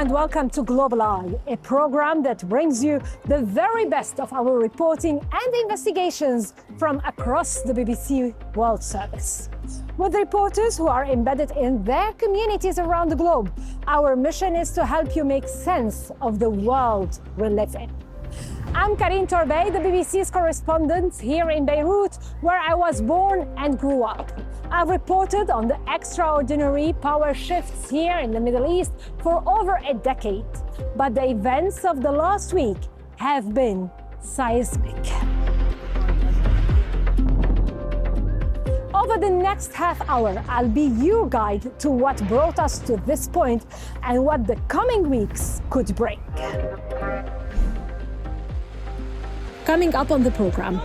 and welcome to Global Eye, a program that brings you the very best of our reporting and investigations from across the BBC World Service. With reporters who are embedded in their communities around the globe, our mission is to help you make sense of the world we live in. I'm Karine Torbay, the BBC's correspondent here in Beirut, where I was born and grew up. I've reported on the extraordinary power shifts here in the Middle East for over a decade. But the events of the last week have been seismic. Over the next half hour, I'll be your guide to what brought us to this point and what the coming weeks could bring. Coming up on the program,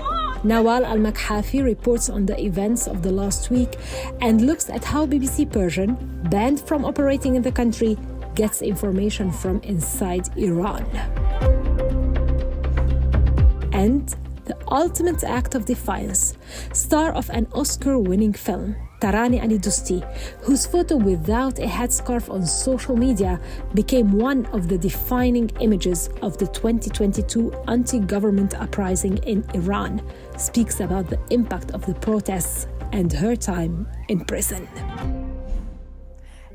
Nawal Al-Makhafi reports on the events of the last week and looks at how BBC Persian, banned from operating in the country, gets information from inside Iran. And the ultimate act of defiance, star of an Oscar-winning film, Tarani Ali Dosti, whose photo without a headscarf on social media became one of the defining images of the 2022 anti-government uprising in Iran, speaks about the impact of the protests and her time in prison.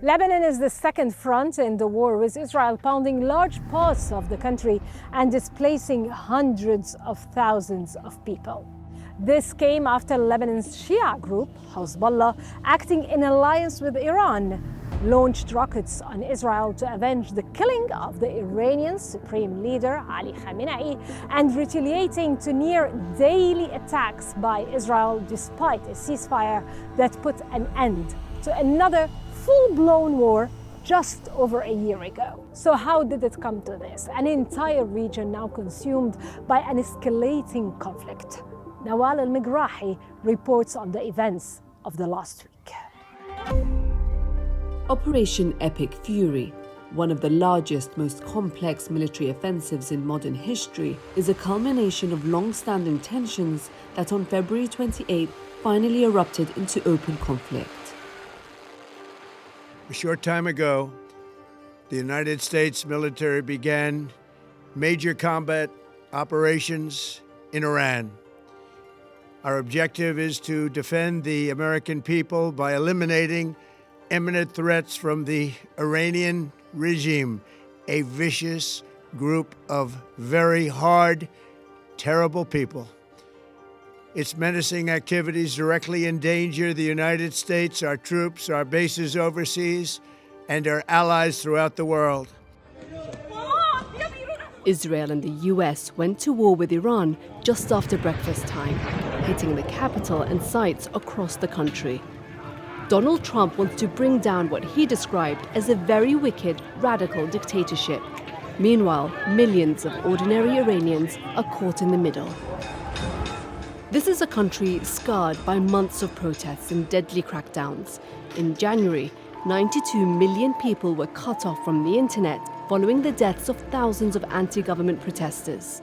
Lebanon is the second front in the war, with Israel pounding large parts of the country and displacing hundreds of thousands of people. This came after Lebanon's Shia group, Hezbollah, acting in alliance with Iran, launched rockets on Israel to avenge the killing of the Iranian Supreme Leader Ali Khamenei and retaliating to near daily attacks by Israel despite a ceasefire that put an end to another full-blown war just over a year ago. So how did it come to this? An entire region now consumed by an escalating conflict. Nawal Al-Megrahi reports on the events of the last week. Operation Epic Fury, one of the largest, most complex military offensives in modern history, is a culmination of long-standing tensions that on February 28 finally erupted into open conflict. A short time ago, the United States military began major combat operations in Iran. Our objective is to defend the American people by eliminating imminent threats from the Iranian regime, a vicious group of very hard, terrible people. Its menacing activities directly endanger the United States, our troops, our bases overseas, and our allies throughout the world. Israel and the US went to war with Iran just after breakfast time, hitting the capital and sites across the country. Donald Trump wants to bring down what he described as a very wicked, radical dictatorship. Meanwhile, millions of ordinary Iranians are caught in the middle. This is a country scarred by months of protests and deadly crackdowns. In January, 92 million people were cut off from the internet following the deaths of thousands of anti-government protesters.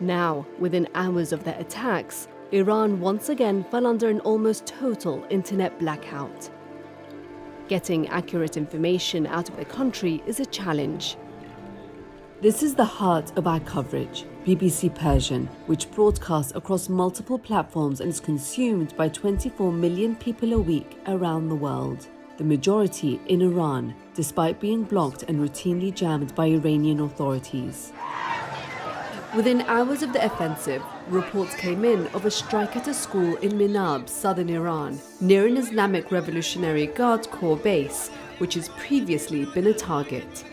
Now, within hours of their attacks, Iran once again fell under an almost total internet blackout. Getting accurate information out of the country is a challenge. This is the heart of our coverage, BBC Persian, which broadcasts across multiple platforms and is consumed by 24 million people a week around the world, the majority in Iran, despite being blocked and routinely jammed by Iranian authorities. Within hours of the offensive, reports came in of a strike at a school in Minab, southern Iran, near an Islamic Revolutionary Guard Corps base, which has previously been a target.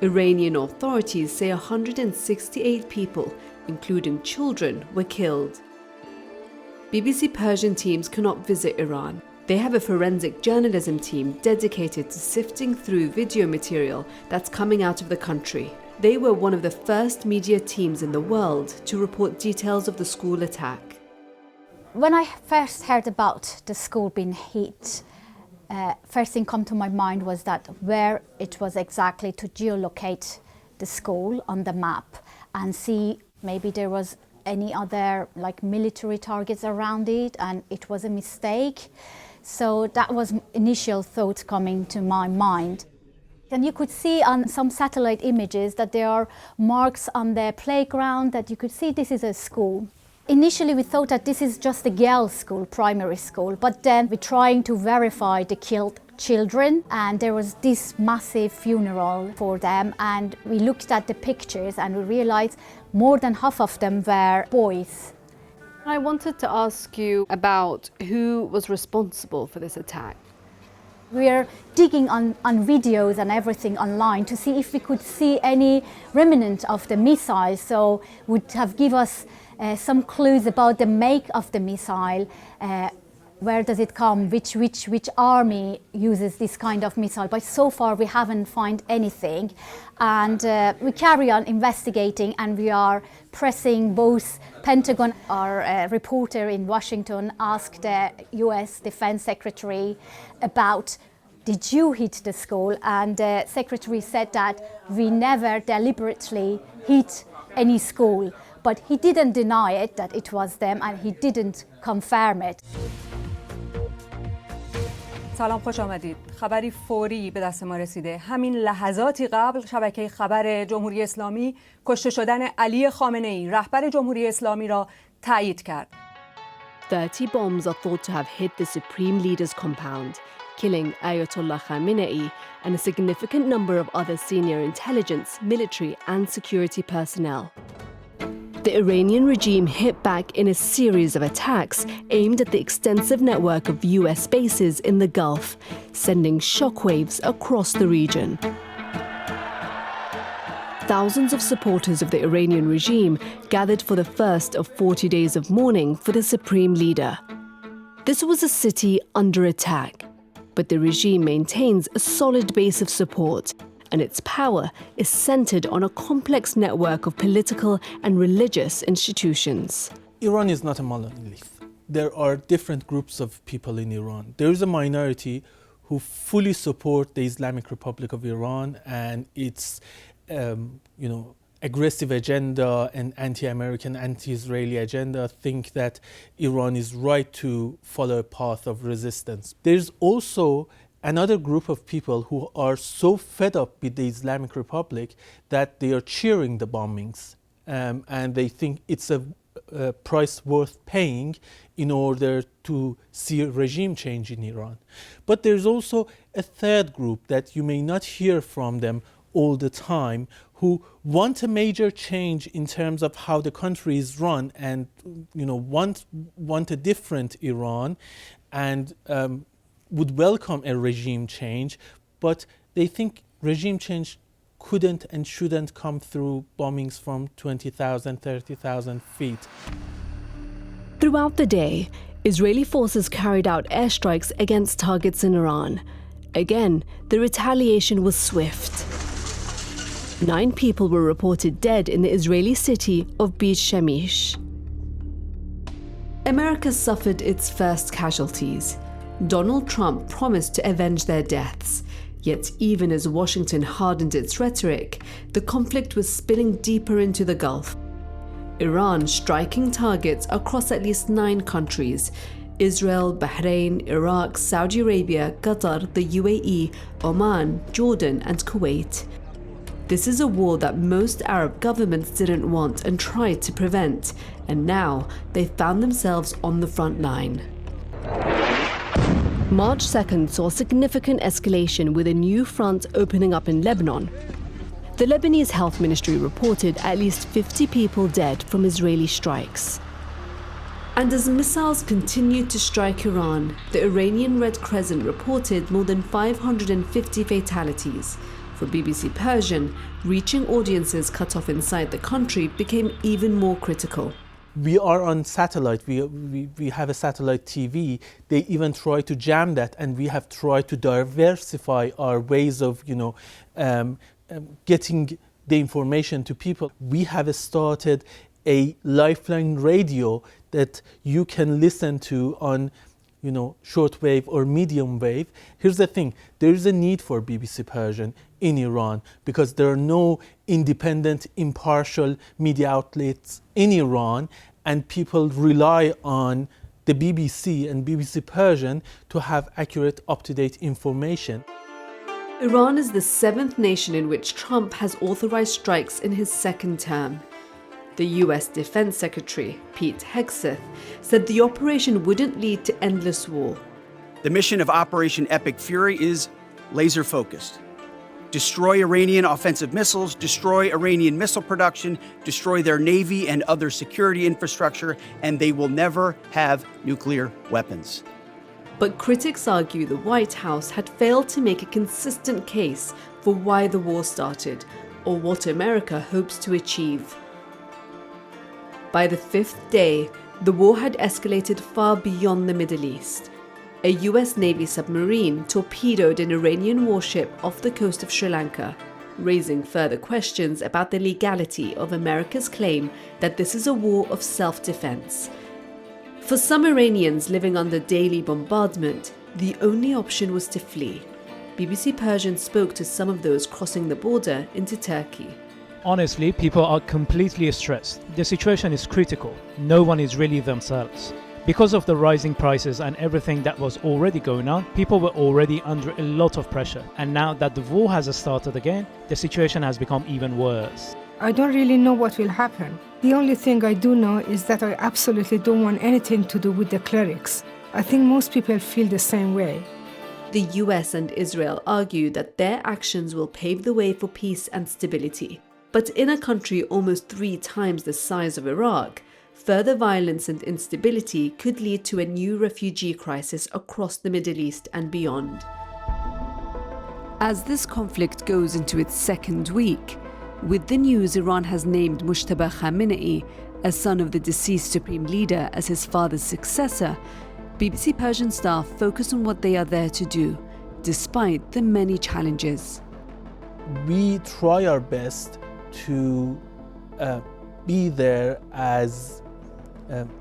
Iranian authorities say 168 people, including children, were killed. BBC Persian teams cannot visit Iran. They have a forensic journalism team dedicated to sifting through video material that's coming out of the country. They were one of the first media teams in the world to report details of the school attack. When I first heard about the school being hit, first thing come to my mind was that where it was exactly, to geolocate the school on the map and see maybe there was any other like military targets around it and it was a mistake. So that was initial thoughts coming to my mind. And you could see on some satellite images that there are marks on the playground that you could see this is a school. Initially we thought that this is just a girls' school, primary school, but then we're trying to verify the killed children, and there was this massive funeral for them, and we looked at the pictures and we realized more than half of them were boys. I wanted to ask you about who was responsible for this attack. We are digging on videos and everything online to see if we could see any remnant of the missile, so would have give us some clues about the make of the missile. Where does it come? Which army uses this kind of missile? But so far we haven't found anything, and we carry on investigating, and we are pressing both Pentagon. Our reporter in Washington asked the US Defense Secretary about, did you hit the school? And the secretary said that we never deliberately hit any school, but he didn't deny it, that it was them, and he didn't confirm it. سلام، خوش آمدید. خبری فوری به دست ما رسیده. همین لحظاتی قبل شبکه خبر جمهوری اسلامی کشته شدن علی خامنه‌ای رهبر جمهوری اسلامی را تایید کرد. 30 bombs are thought to have hit the Supreme Leader's compound, killing Ayatollah Khamenei and a significant number of other senior intelligence, military and security personnel. The Iranian regime hit back in a series of attacks aimed at the extensive network of US bases in the Gulf, sending shockwaves across the region. Thousands of supporters of the Iranian regime gathered for the first of 40 days of mourning for the supreme leader. This was a city under attack, but the regime maintains a solid base of support, and its power is centered on a complex network of political and religious institutions. Iran is not a monolith. There are different groups of people in Iran. There is a minority who fully support the Islamic Republic of Iran and its aggressive agenda and anti-American, anti-Israeli agenda, think that Iran is right to follow a path of resistance. There's also another group of people who are so fed up with the Islamic Republic that they are cheering the bombings, and they think it's a price worth paying in order to see a regime change in Iran. But there's also a third group that you may not hear from them all the time, who want a major change in terms of how the country is run, and want a different Iran, and would welcome a regime change, but they think regime change couldn't and shouldn't come through bombings from 20,000, 30,000 feet. Throughout the day, Israeli forces carried out airstrikes against targets in Iran. Again, the retaliation was swift. 9 people were reported dead in the Israeli city of Beit Shemesh. America suffered its first casualties. Donald Trump promised to avenge their deaths. Yet even as Washington hardened its rhetoric, the conflict was spilling deeper into the Gulf. Iran striking targets across at least 9 countries: Israel, Bahrain, Iraq, Saudi Arabia, Qatar, the UAE, Oman, Jordan, and Kuwait. This is a war that most Arab governments didn't want and tried to prevent, and now they found themselves on the front line. March 2nd saw significant escalation with a new front opening up in Lebanon. The Lebanese Health Ministry reported at least 50 people dead from Israeli strikes. And as missiles continued to strike Iran, the Iranian Red Crescent reported more than 550 fatalities. For BBC Persian, reaching audiences cut off inside the country became even more critical. We are on satellite, we have a satellite TV. They even try to jam that, and we have tried to diversify our ways of getting the information to people. We have started a lifeline radio that you can listen to on shortwave or medium wave. Here's the thing, there is a need for BBC Persian in Iran because there are no independent, impartial media outlets in Iran, and people rely on the BBC and BBC Persian to have accurate, up-to-date information. Iran is the 7th nation in which Trump has authorized strikes in his second term. The US Defense Secretary, Pete Hegseth, said the operation wouldn't lead to endless war. The mission of Operation Epic Fury is laser-focused. Destroy Iranian offensive missiles, destroy Iranian missile production, destroy their navy and other security infrastructure, and they will never have nuclear weapons. But critics argue the White House had failed to make a consistent case for why the war started, or what America hopes to achieve. By the 5th day, the war had escalated far beyond the Middle East. A US Navy submarine torpedoed an Iranian warship off the coast of Sri Lanka, raising further questions about the legality of America's claim that this is a war of self-defense. For some Iranians living under daily bombardment, the only option was to flee. BBC Persian spoke to some of those crossing the border into Turkey. Honestly, people are completely stressed. The situation is critical. No one is really themselves. Because of the rising prices and everything that was already going on, people were already under a lot of pressure. And now that the war has started again, the situation has become even worse. I don't really know what will happen. The only thing I do know is that I absolutely don't want anything to do with the clerics. I think most people feel the same way. The US and Israel argue that their actions will pave the way for peace and stability. But in a country almost 3 times the size of Iraq, further violence and instability could lead to a new refugee crisis across the Middle East and beyond. As this conflict goes into its second week, with the news Iran has named Mujtaba Khamenei, a son of the deceased supreme leader, as his father's successor, BBC Persian staff focus on what they are there to do, despite the many challenges. We try our best to be there as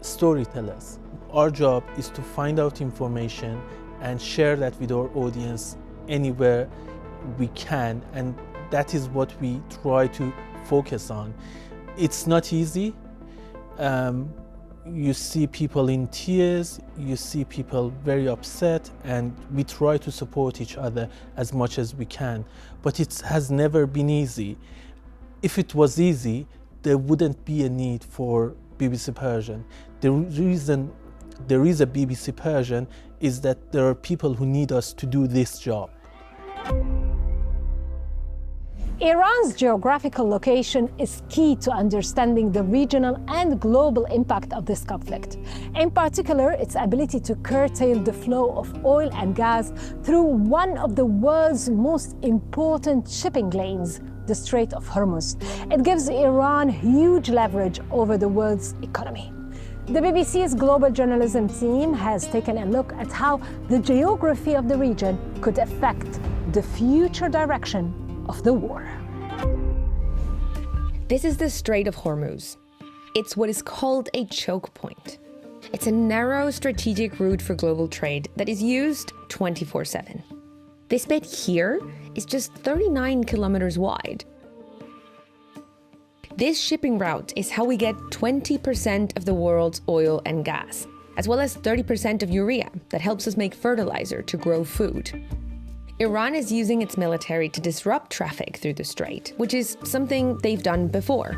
storytellers. Our job is to find out information and share that with our audience anywhere we can, and that is what we try to focus on. It's not easy. You see people in tears, you see people very upset, and we try to support each other as much as we can. But it has never been easy. If it was easy, there wouldn't be a need for BBC Persian. The reason there is a BBC Persian is that there are people who need us to do this job. Iran's geographical location is key to understanding the regional and global impact of this conflict. In particular, its ability to curtail the flow of oil and gas through one of the world's most important shipping lanes, the Strait of Hormuz. It gives Iran huge leverage over the world's economy. The BBC's global journalism team has taken a look at how the geography of the region could affect the future direction of the war. This is the Strait of Hormuz. It's what is called a choke point. It's a narrow strategic route for global trade that is used 24/7. This bit here is just 39 kilometers wide. This shipping route is how we get 20% of the world's oil and gas, as well as 30% of urea that helps us make fertilizer to grow food. Iran is using its military to disrupt traffic through the strait, which is something they've done before.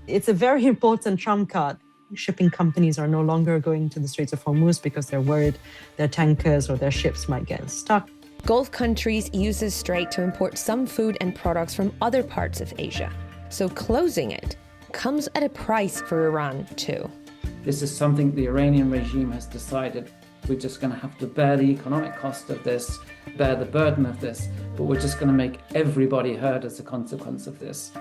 It's a very important trump card. Shipping companies are no longer going to the Straits of Hormuz because they're worried their tankers or their ships might get stuck. Gulf countries use this strait to import some food and products from other parts of Asia. So closing it comes at a price for Iran too. This is something the Iranian regime has decided. We're just going to have to bear the economic cost of this, bear the burden of this, but we're just going to make everybody hurt as a consequence of this.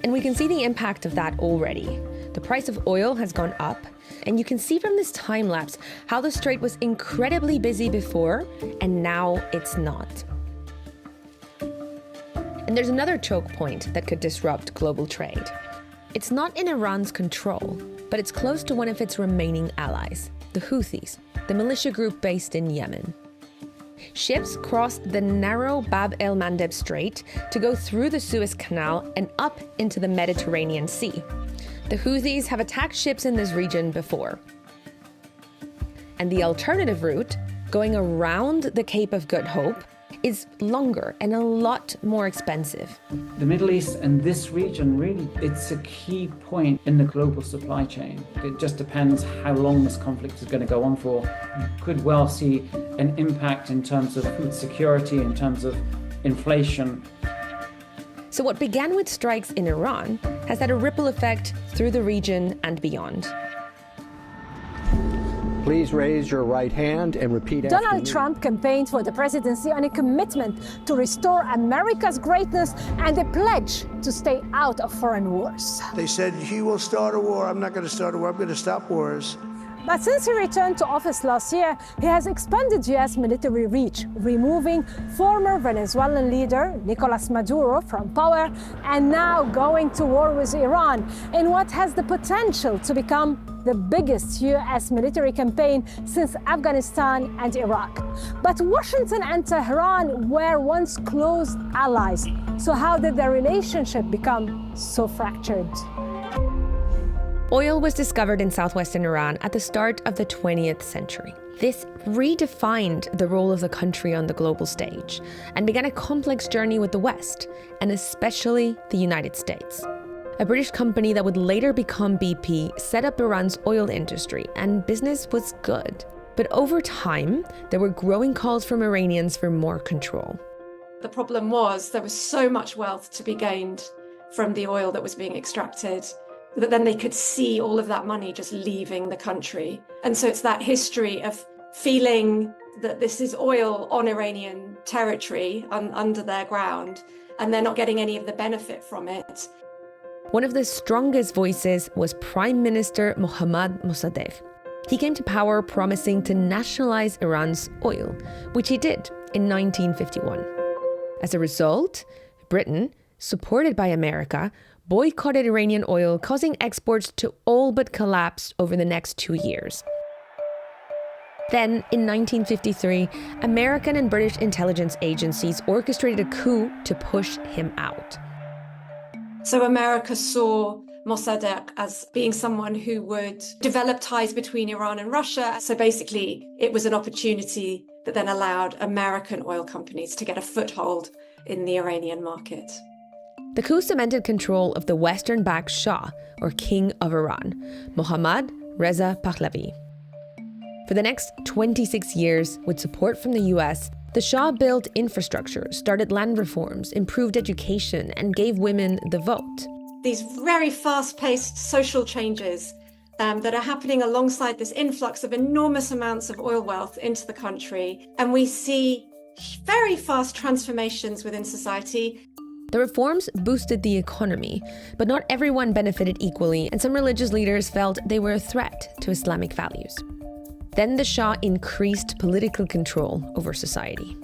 And we can see the impact of that already. The price of oil has gone up, and you can see from this time lapse how the strait was incredibly busy before, and now it's not. And there's another choke point that could disrupt global trade. It's not in Iran's control, but it's close to one of its remaining allies, the Houthis, the militia group based in Yemen. Ships crossed the narrow Bab el-Mandeb Strait to go through the Suez Canal and up into the Mediterranean Sea. The Houthis have attacked ships in this region before. And the alternative route, going around the Cape of Good Hope, is longer and a lot more expensive. The Middle East and this region, really, it's a key point in the global supply chain. It just depends how long this conflict is going to go on for. You could well see an impact in terms of food security, in terms of inflation. So what began with strikes in Iran has had a ripple effect through the region and beyond. Please raise your right hand and repeat after me. Donald Trump campaigned for the presidency on a commitment to restore America's greatness and a pledge to stay out of foreign wars. They said, he will start a war. I'm not going to start a war. I'm going to stop wars. But since he returned to office last year, he has expanded U.S. military reach, removing former Venezuelan leader Nicolas Maduro from power and now going to war with Iran in what has the potential to become the biggest U.S. military campaign since Afghanistan and Iraq. But Washington and Tehran were once close allies. So how did their relationship become so fractured? Oil was discovered in southwestern Iran at the start of the 20th century. This redefined the role of the country on the global stage and began a complex journey with the West, and especially the United States. A British company that would later become BP set up Iran's oil industry, and business was good. But over time, there were growing calls from Iranians for more control. The problem was there was so much wealth to be gained from the oil that was being extracted that then they could see all of that money just leaving the country. And so it's that history of feeling that this is oil on Iranian territory, under their ground, and they're not getting any of the benefit from it. One of the strongest voices was Prime Minister Mohammad Mossadegh. He came to power promising to nationalize Iran's oil, which he did in 1951. As a result, Britain, supported by America, boycotted Iranian oil, causing exports to all but collapse over the next 2 years. Then, in 1953, American and British intelligence agencies orchestrated a coup to push him out. So America saw Mossadegh as being someone who would develop ties between Iran and Russia. So basically, it was an opportunity that then allowed American oil companies to get a foothold in the Iranian market. The coup cemented control of the Western-backed Shah, or King of Iran, Mohammad Reza Pahlavi. For the next 26 years, with support from the US, the Shah built infrastructure, started land reforms, improved education, and gave women the vote. These very fast-paced social changes that are happening alongside this influx of enormous amounts of oil wealth into the country. And we see very fast transformations within society. The reforms boosted the economy, but not everyone benefited equally, and some religious leaders felt they were a threat to Islamic values. Then the Shah increased political control over society.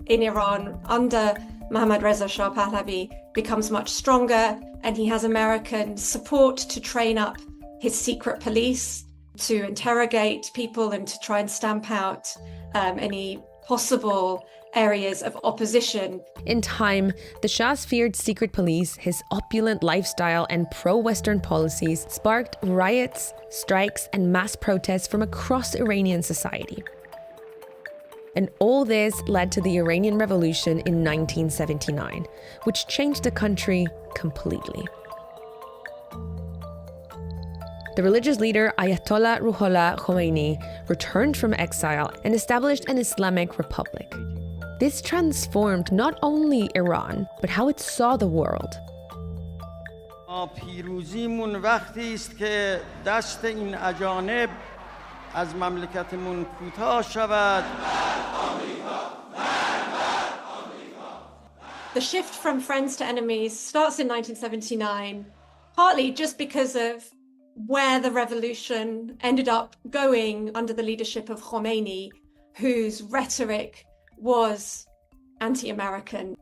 In Iran, under Mohammad Reza Shah Pahlavi, becomes much stronger, and he has American support to train up his secret police, to interrogate people and to try and stamp out any possible areas of opposition. In time, the Shah's feared secret police, his opulent lifestyle, and pro-Western policies sparked riots, strikes, and mass protests from across Iranian society. And all this led to the Iranian Revolution in 1979, which changed the country completely. The religious leader Ayatollah Ruhollah Khomeini returned from exile and established an Islamic republic. This transformed not only Iran, but how it saw the world. پیروزیمون وقتی است که دست این اجانب از مملکتمون کوتاه شود. The shift from friends to enemies starts in 1979, partly just because of where the revolution ended up going under the leadership of Khomeini, whose rhetoric was anti-American.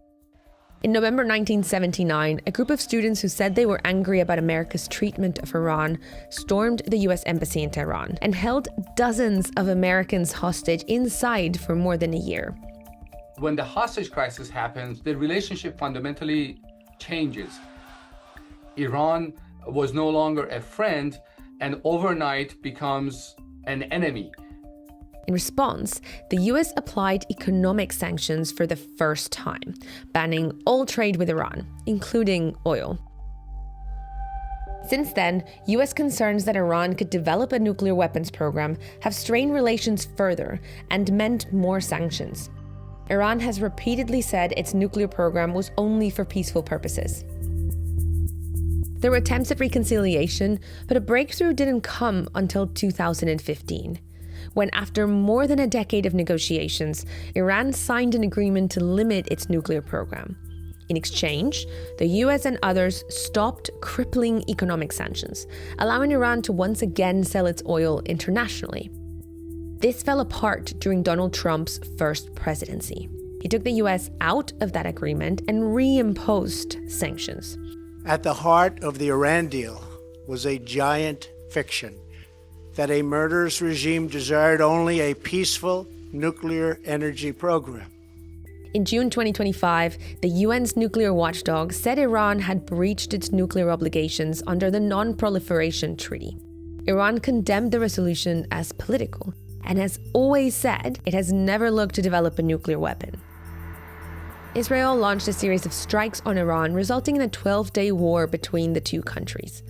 In November 1979, a group of students who said they were angry about America's treatment of Iran stormed the US Embassy in Tehran and held dozens of Americans hostage inside for more than a year. When the hostage crisis happens, the relationship fundamentally changes. Iran was no longer a friend and overnight becomes an enemy. In response, the US applied economic sanctions for the first time, banning all trade with Iran, including oil. Since then, US concerns that Iran could develop a nuclear weapons program have strained relations further and meant more sanctions. Iran has repeatedly said its nuclear program was only for peaceful purposes. There were attempts at reconciliation, but a breakthrough didn't come until 2015, when after more than a decade of negotiations, Iran signed an agreement to limit its nuclear program. In exchange, the US and others stopped crippling economic sanctions, allowing Iran to once again sell its oil internationally. This fell apart during Donald Trump's first presidency. He took the US out of that agreement and reimposed sanctions. At the heart of the Iran deal was a giant fiction that a murderous regime desired only a peaceful nuclear energy program. In June 2025, the UN's nuclear watchdog said Iran had breached its nuclear obligations under the Non-Proliferation Treaty. Iran condemned the resolution as political and has always said it has never looked to develop a nuclear weapon. Israel launched a series of strikes on Iran, resulting in a 12-day war between the two countries.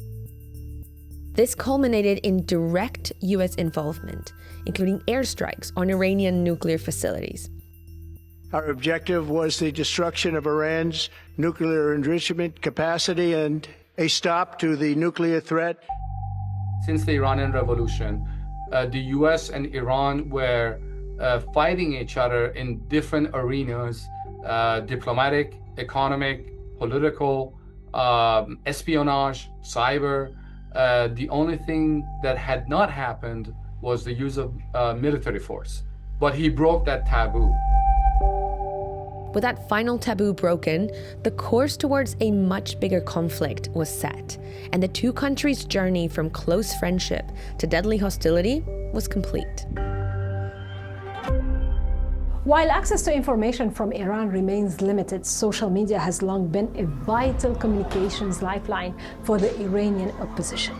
This culminated in direct US involvement, including airstrikes on Iranian nuclear facilities. Our objective was the destruction of Iran's nuclear enrichment capacity and a stop to the nuclear threat. Since the Iranian Revolution, the US and Iran were fighting each other in different arenas, diplomatic, economic, political, espionage, cyber. The only thing that had not happened was the use of military force. But he broke that taboo. With that final taboo broken, the course towards a much bigger conflict was set, and the two countries' journey from close friendship to deadly hostility was complete. While access to information from Iran remains limited, social media has long been a vital communications lifeline for the Iranian opposition.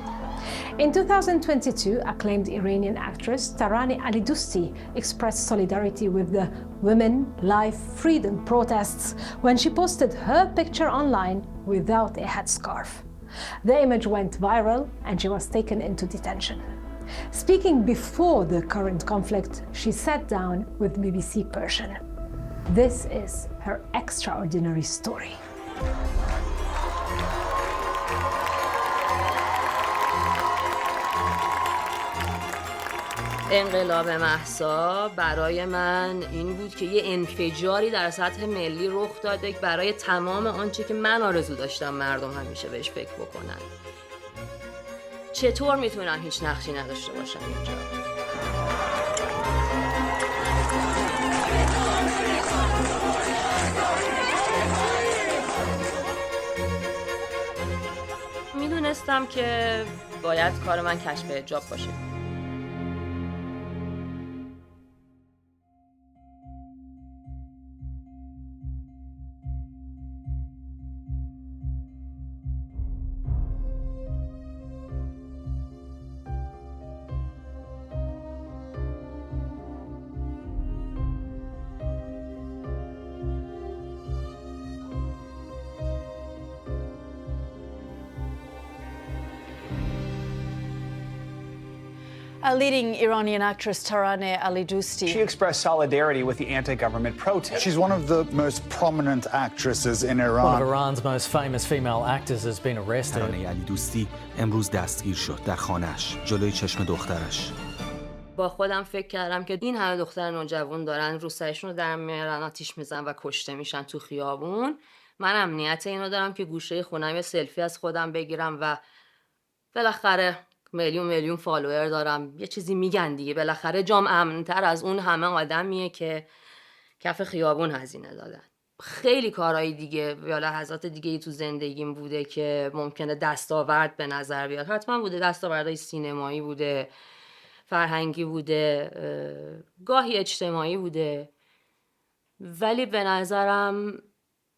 In 2022, acclaimed Iranian actress Taraneh Alidoosti expressed solidarity with the Women, Life, Freedom protests when she posted her picture online without a headscarf. The image went viral and she was taken into detention. Speaking before the current conflict, she sat down with BBC Persian. This is her extraordinary story. انقلاب مهسا برای من این بود که یه انفجاری در سطح ملی رخ داده برای تمام آنچه که من آرزو داشتم مردم همیشه بهش فکر بکنن. چطور میتونن هیچ نقشی نداشته باشن اینجا؟ میدونستم که باید کار من کشف حجاب باشه. Leading Iranian actress Taraneh Alidoosti. She expressed solidarity with the anti-government protests. She's one of the most prominent actresses in Iran. One of Iran's most famous female actors has been arrested. ترانه علیدوستی امروز دستگیر شد در خانه‌اش جلوی چشم دخترش. با خودم فکر کردم که این همه دختر نوجوان دارن رو سرشون رو در میارن، آتیش میزنن و کشته میشن تو خیابون. من امنیت اینو دارم که گوشه خونم یه سلفی از خودم بگیرم و بالاخره میلیون فالوور دارم، یه چیزی میگن دیگه، بالاخره جام امن‌تر از اون همه آدمیه که کف خیابون هزینه دادن. خیلی کارهای دیگه یا لحظات دیگه تو زندگیم بوده که ممکنه دستاورد به نظر بیاد. حتما بوده، دستاوردهای سینمایی بوده، فرهنگی بوده، گاهی اجتماعی بوده، ولی به نظرم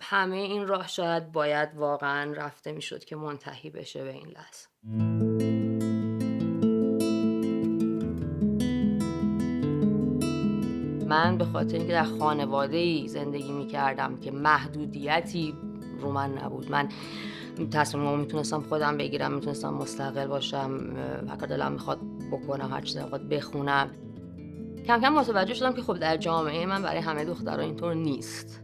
همه این راه شاید باید واقعا رفته میشد که منتهی بشه به این لحظه. من به خاطر اینکه در خانواده‌ای زندگی می‌کردم که محدودیتی رو من نبود، من تصمیممو میتونستم خودم بگیرم، میتونستم مستقل باشم، هر کار دلم میخواد بکنم، هر چیزی میخواد بخونم. کم کم متوجه شدم که خب در جامعه من برای همه دخترها اینطور نیست.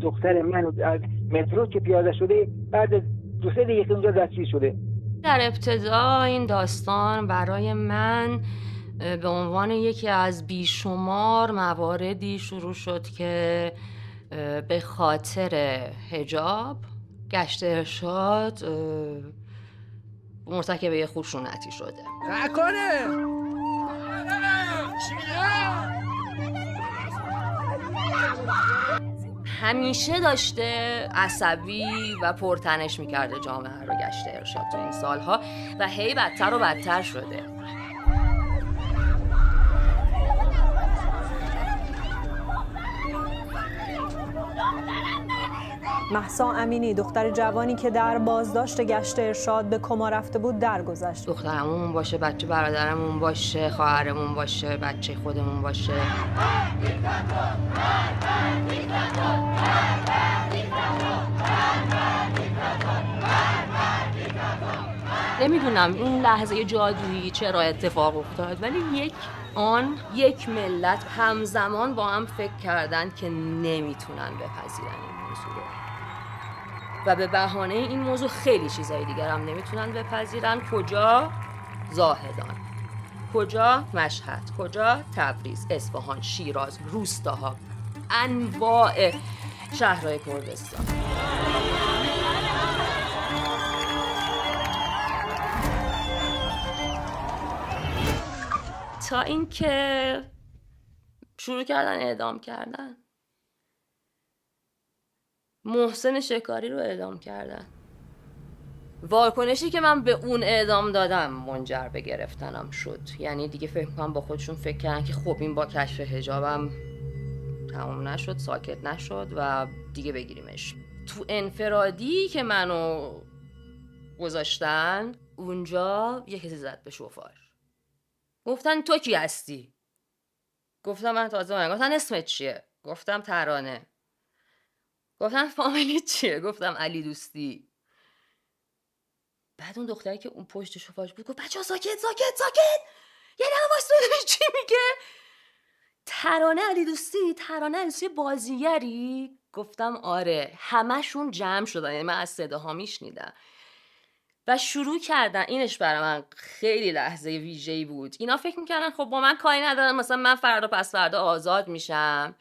دختر من از مترو که پیاده شده بعد 2-3 دقیقه اونجا دستگیر شده. در ابتدا این داستان برای من به عنوان یکی از بیشمار مواردی شروع شد که به خاطر حجاب گشت ارشاد مرتکب یه خشونتی شده. نکنه همیشه داشته عصبی و پرتنش میکرده جامعه رو گشت ارشاد تو این سالها و هی بدتر و بدتر شده. مهسا امینی دختر جوانی که در بازداشت گشت ارشاد به کما رفته بود درگذشت. دخترمون باشه، بچه برادرمون باشه، خواهرمون باشه، بچه خودمون باشه. نمیدونم این لحظه جادویی چرا اتفاق افتاد، ولی یک ملت همزمان با هم فکر کردن که نمیتونن بپذیرن این موضوع رو و به بهانه این موضوع خیلی چیزای دیگر هم نمیتونن بپذیرن. کجا؟ زاهدان، کجا؟ مشهد، کجا؟ تبریز، اصفهان، شیراز، روستاها، انواع شهرهای کردستان. تا اینکه شروع کردن اعدام کردن. محسن شکاری رو اعدام کردن. واکنشی که من به اون اعدام دادم منجر به گرفتنم شد. یعنی دیگه فکر کنم با خودشون فکر کردن که خب این با کشف حجابم تمام نشد، ساکت نشد و دیگه بگیریمش. تو انفرادی که منو گذاشتن اونجا یه کسی زد به شوفار. گفتن تو کی هستی؟ گفتم من تازه اومدم. گفتن اسمت چیه؟ گفتم ترانه. گفتن فامیلیت چیه؟ گفتم علی دوستی. بعد اون دختری که اون پشت شوفاژ بود گفت بچه‌ها ساکت. یه دقیقه واسه ببین چی میگه. ترانه علی دوستی بازیگری؟ گفتم آره. همشون جمع شدن، یعنی من از صداها میشنیدم و شروع کردن. اینش برای من خیلی لحظه ویژه‌ای بود. اینا فکر میکردن خب با من کاری ندارن، مثلا من فردا پس فردا آزاد میشم.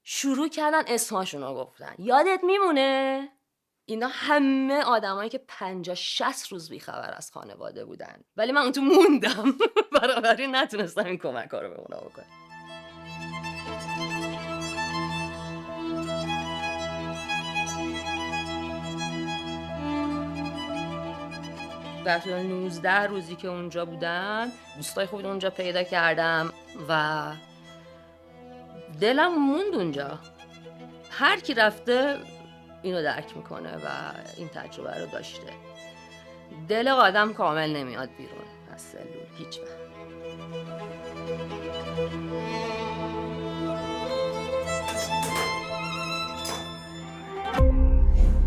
شروع کردن اسماشون رو گفتن. یادت میمونه؟ اینا همه آدمایی که 50-60 روز بیخبر از خانواده بودن، ولی من اون تو موندم. بنابراین نتونستم این کمک‌ها رو به اونا بکنم. در طول 19 روزی که اونجا بودن دوستای خوبی اونجا پیدا کردم و دلم موند اونجا. هر کی رفته اینو درک میکنه و این تجربه رو داشته. دل آدم کامل نمیاد بیرون از سلول هیچ وقت.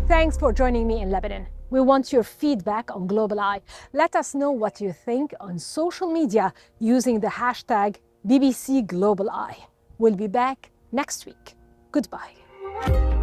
Thanks for joining me in Lebanon. We want your feedback on Global Eye. Let us know what you think on social media using the hashtag BBC Global Eye. We'll be back next week. Goodbye.